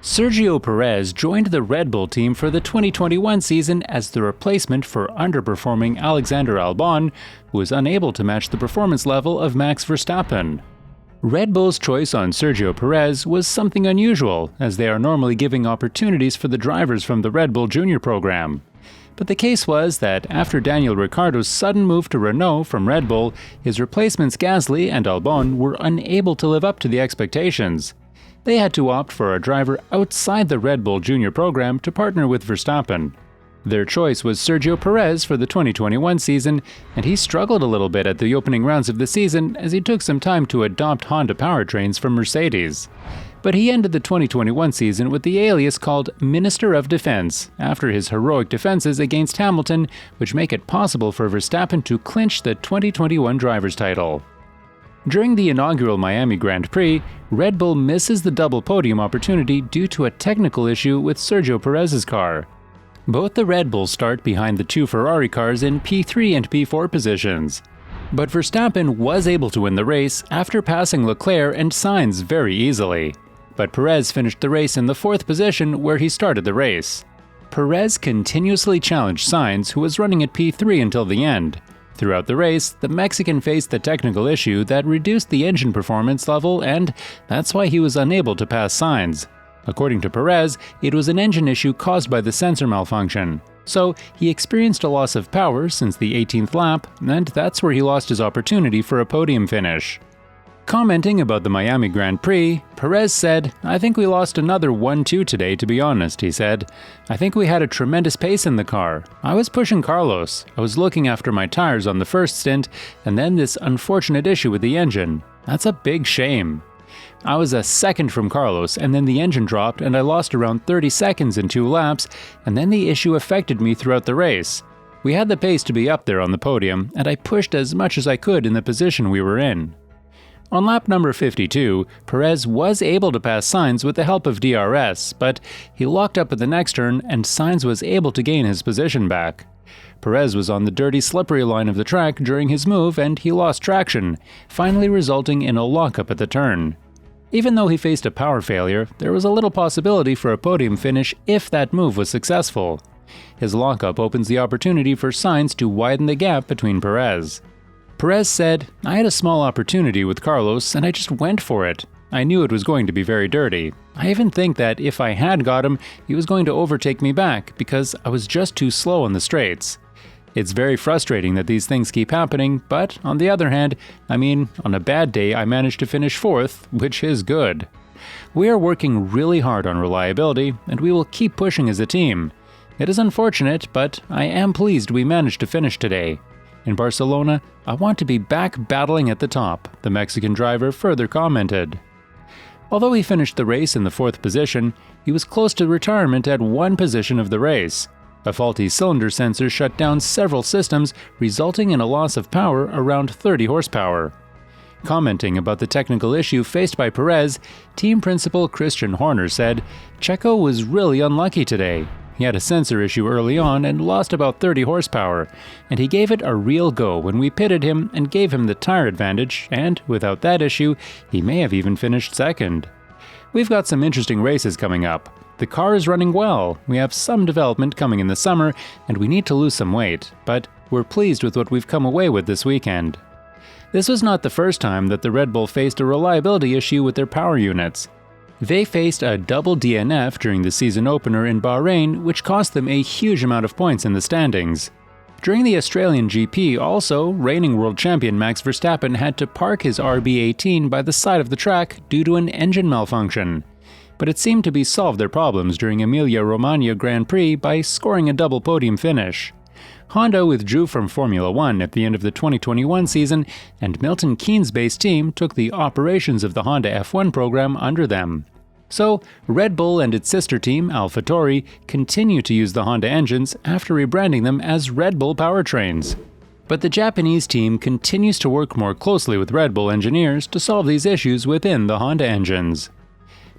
Sergio Perez joined the Red Bull team for the 2021 season as the replacement for underperforming Alexander Albon, who was unable to match the performance level of Max Verstappen. Red Bull's choice on Sergio Perez was something unusual, as they are normally giving opportunities for the drivers from the Red Bull Junior program. But the case was that after Daniel Riccardo's sudden move to Renault from Red Bull, his replacements Gasly and Albon were unable to live up to the expectations. They had to opt for a driver outside the Red Bull Junior program to partner with Verstappen. Their choice was Sergio Perez for the 2021 season, and he struggled a little bit at the opening rounds of the season as he took some time to adopt Honda powertrains from Mercedes. But he ended the 2021 season with the alias called Minister of Defense after his heroic defenses against Hamilton, which make it possible for Verstappen to clinch the 2021 driver's title. During the inaugural Miami Grand Prix, Red Bull misses the double podium opportunity due to a technical issue with Sergio Perez's car. Both the Red Bulls start behind the two Ferrari cars in P3 and P4 positions. But Verstappen was able to win the race after passing Leclerc and Sainz very easily. But Perez finished the race in the fourth position where he started the race. Perez continuously challenged Sainz, who was running at P3 until the end. Throughout the race, the Mexican faced the technical issue that reduced the engine performance level, and that's why he was unable to pass Sainz. According to Perez, it was an engine issue caused by the sensor malfunction. So he experienced a loss of power since the 18th lap, and that's where he lost his opportunity for a podium finish. Commenting about the Miami Grand Prix, Perez said, "I think we lost another 1-2 today, to be honest," he said. "I think we had a tremendous pace in the car. I was pushing Carlos. I was looking after my tires on the first stint, and then this unfortunate issue with the engine. That's a big shame. I was a second from Carlos, and then the engine dropped and I lost around 30 seconds in 2 laps, and then the issue affected me throughout the race. We had the pace to be up there on the podium, and I pushed as much as I could in the position we were in." On lap number 52, Perez was able to pass Sainz with the help of DRS, but he locked up at the next turn and Sainz was able to gain his position back. Perez was on the dirty, slippery line of the track during his move and he lost traction, finally resulting in a lockup at the turn. Even though he faced a power failure, there was a little possibility for a podium finish if that move was successful. His lockup opens the opportunity for Sainz to widen the gap between Perez. Perez said, "I had a small opportunity with Carlos and I just went for it. I knew it was going to be very dirty. I even think that if I had got him, he was going to overtake me back because I was just too slow on the straights. It's very frustrating that these things keep happening, but on the other hand, on a bad day I managed to finish 4th, which is good. We are working really hard on reliability, and we will keep pushing as a team. It is unfortunate, but I am pleased we managed to finish today. In Barcelona, I want to be back battling at the top," the Mexican driver further commented. Although he finished the race in the 4th position, he was close to retirement at 1 position of the race. A faulty cylinder sensor shut down several systems, resulting in a loss of power around 30 horsepower. Commenting about the technical issue faced by Perez, team principal Christian Horner said, "Checo was really unlucky today. He had a sensor issue early on and lost about 30 horsepower, and he gave it a real go when we pitted him and gave him the tire advantage, and without that issue, he may have even finished 2nd. We've got some interesting races coming up. The car is running well, we have some development coming in the summer, and we need to lose some weight, but we're pleased with what we've come away with this weekend." This was not the first time that the Red Bull faced a reliability issue with their power units. They faced a double DNF during the season opener in Bahrain, which cost them a huge amount of points in the standings. During the Australian GP also, reigning world champion Max Verstappen had to park his RB18 by the side of the track due to an engine malfunction. But it seemed to be solved their problems during Emilia-Romagna Grand Prix by scoring a double podium finish. Honda withdrew from Formula 1 at the end of the 2021 season, and Milton Keynes' base team took the operations of the Honda F1 program under them. So, Red Bull and its sister team, AlphaTauri, continue to use the Honda engines after rebranding them as Red Bull powertrains. But the Japanese team continues to work more closely with Red Bull engineers to solve these issues within the Honda engines.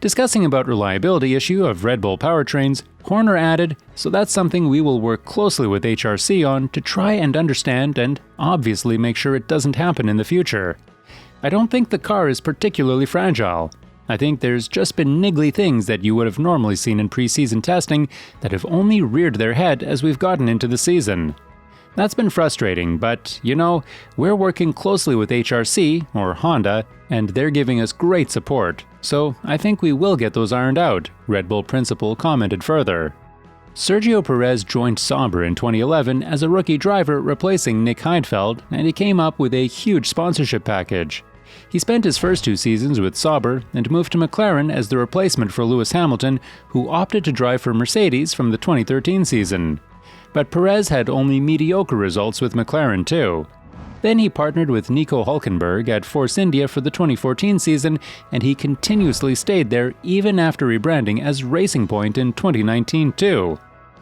Discussing about reliability issue of Red Bull powertrains, Horner added, "So that's something we will work closely with HRC on to try and understand and obviously make sure it doesn't happen in the future. I don't think the car is particularly fragile. I think there's just been niggly things that you would have normally seen in preseason testing that have only reared their head as we've gotten into the season. That's been frustrating, but, we're working closely with HRC, or Honda, and they're giving us great support, so I think we will get those ironed out, Red Bull principal commented further. Sergio Perez joined Sauber in 2011 as a rookie driver replacing Nick Heidfeld, and he came up with a huge sponsorship package. He spent his first 2 seasons with Sauber and moved to McLaren as the replacement for Lewis Hamilton, who opted to drive for Mercedes from the 2013 season. But Perez had only mediocre results with McLaren too. Then he partnered with Nico Hülkenberg at Force India for the 2014 season, and he continuously stayed there even after rebranding as Racing Point in 2019 too.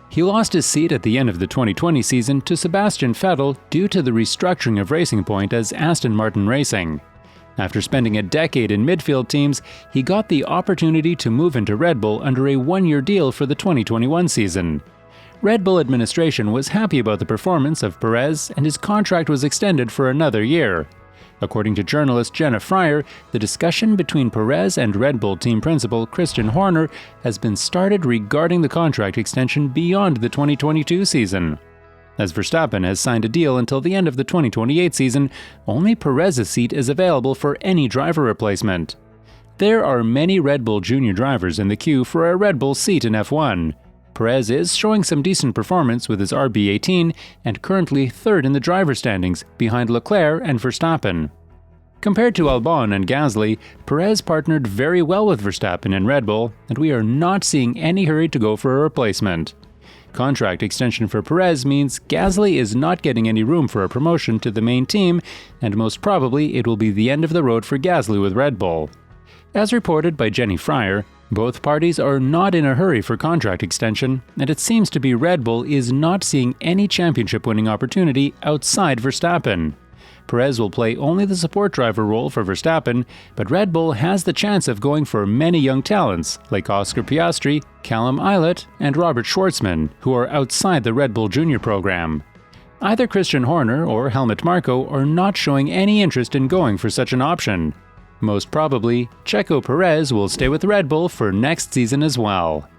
He lost his seat at the end of the 2020 season to Sebastian Vettel due to the restructuring of Racing Point as Aston Martin Racing. After spending a decade in midfield teams, he got the opportunity to move into Red Bull under a 1-year deal for the 2021 season. Red Bull administration was happy about the performance of Perez, and his contract was extended for another year. According to journalist Jenna Fryer, the discussion between Perez and Red Bull team principal Christian Horner has been started regarding the contract extension beyond the 2022 season. As Verstappen has signed a deal until the end of the 2028 season, only Perez's seat is available for any driver replacement. There are many Red Bull junior drivers in the queue for a Red Bull seat in F1. Perez is showing some decent performance with his RB18 and currently 3rd in the driver standings behind Leclerc and Verstappen. Compared to Albon and Gasly, Perez partnered very well with Verstappen in Red Bull, and we are not seeing any hurry to go for a replacement. Contract extension for Perez means Gasly is not getting any room for a promotion to the main team, and most probably it will be the end of the road for Gasly with Red Bull. As reported by Jenny Fryer, both parties are not in a hurry for contract extension, and it seems to be Red Bull is not seeing any championship-winning opportunity outside Verstappen. Perez will play only the support driver role for Verstappen, but Red Bull has the chance of going for many young talents like Oscar Piastri, Callum Ilott, and Robert Schwartzman, who are outside the Red Bull Junior program. Either Christian Horner or Helmut Marko are not showing any interest in going for such an option. Most probably, Checo Perez will stay with Red Bull for next season as well.